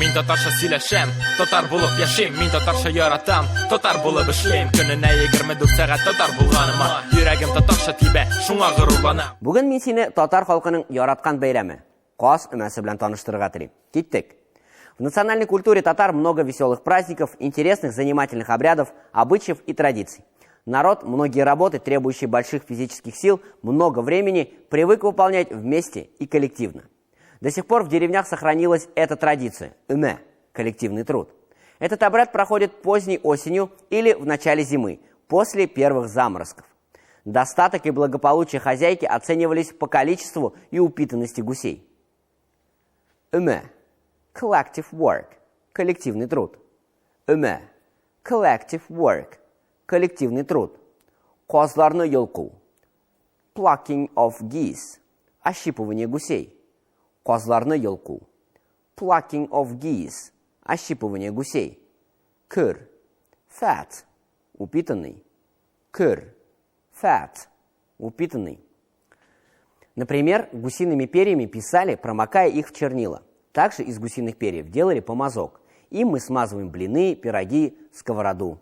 Мин татарча сөйләшәм, татар булып яшим, мин татарча яратам, татар булып эшлим. Көненә 24 сәгать татар булганыма, йөрәгем татарча тибә, шуңа горурланам. Бүген мин сине татар халкының яраткан бәйрәме Каз өмәсе белән таныштырырга телим. Киттек. В национальной культуре татар много веселых праздников, интересных, занимательных обрядов, обычаев и традиций. Народ многие работы, требующие больших физических сил, много времени, привык выполнять вместе и коллективно. До сих пор в деревнях сохранилась эта традиция – үмә – коллективный труд. Этот обряд проходит поздней осенью или в начале зимы, после первых заморозков. Достаток и благополучие хозяйки оценивались по количеству и упитанности гусей. Үмә – collective work – коллективный труд. Үмә – collective work – коллективный труд. Казларны йолку – plucking of geese – ощипывание гусей. Казларны йолку – plucking of geese – ощипывание гусей. Кыр – fat – упитанный. Кыр – fat – упитанный. Например, гусиными перьями писали, промокая их в чернила. Также из гусиных перьев делали помазок. Им мы смазываем блины, пироги, сковороду.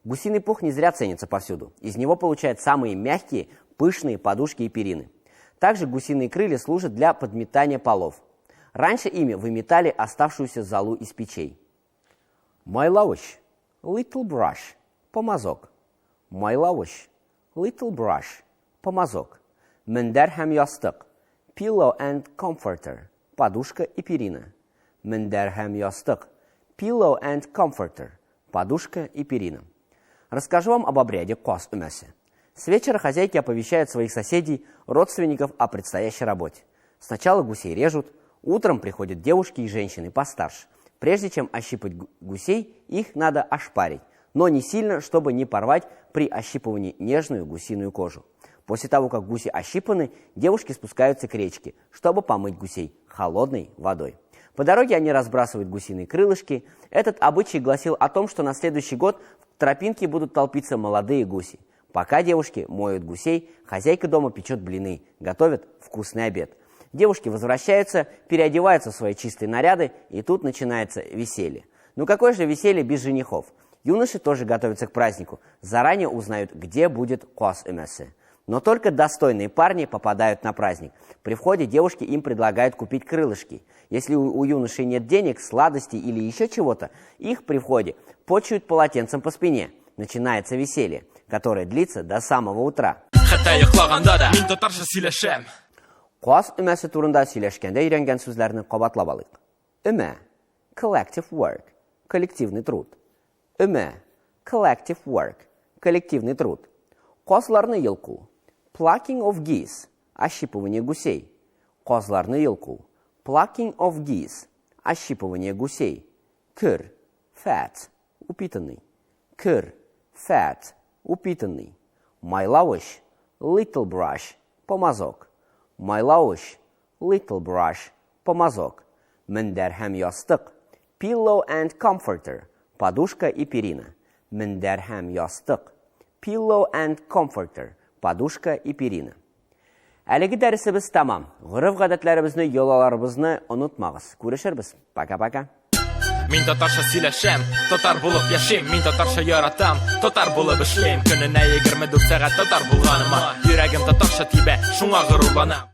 Гусиный пух не зря ценится повсюду. Из него получают самые мягкие, пышные подушки и перины. Также гусиные крылья служат для подметания полов. Раньше ими выметали оставшуюся золу из печей. Майлауш – little brush – помазок. Майлауш – little brush – помазок. Мендер һәм ястык – pillow and comforter – подушка и перина. Мендер һәм ястык – pillow and comforter – подушка и перина. Расскажу вам об обряде Каз өмәсе. С вечера хозяйки оповещают своих соседей, родственников о предстоящей работе. Сначала гусей режут, утром приходят девушки и женщины постарше. Прежде чем ощипать гусей, их надо ошпарить, но не сильно, чтобы не порвать при ощипывании нежную гусиную кожу. После того, как гуси ощипаны, девушки спускаются к речке, чтобы помыть гусей холодной водой. По дороге они разбрасывают гусиные крылышки. Этот обычай гласил о том, что на следующий год в тропинке будут толпиться молодые гуси. Пока девушки моют гусей, хозяйка дома печет блины, готовит вкусный обед. Девушки возвращаются, переодеваются в свои чистые наряды, и тут начинается веселье. Ну какое же веселье без женихов? Юноши тоже готовятся к празднику, заранее узнают, где будет Каз өмәсе. Но только достойные парни попадают на праздник. При входе девушки им предлагают купить крылышки. Если у юношей нет денег, сладостей или еще чего-то, их при входе почуют полотенцем по спине. Начинается веселье, которое длится до самого утра. Каз өмәсе турында сөйләшкәндә өйрәнгән сүзләрне кабатлап алыйк. Үмә – collective work – коллективный труд. Үмә – collective work – коллективный труд. Казларны йолку – plucking of geese – ощипывание гусей. Казларны йолку – plucking of geese – ощипывание гусей. Кыр – fat – упитанный. Кыр – fat – упитанный. Майлауш – little brush – помазок. Майлауш – little brush – помазок. Мендер һәм ястык – pillow and comforter – подушка и перина. Мендер һәм ястык – pillow and comforter – подушка и перина. Әлеге дәресебез тамам. Гореф-гадәтләребезне, йолаларыбызны онытмагыз. Күрешербез. Пока-пока. Мин татарча сөйләшәм, татар булып яшим, мин татарча яратам, татар булып эшлим. Көненә 24 сәгать татар булганыма, йөрәгем татарча тибә, шуңа горурланам.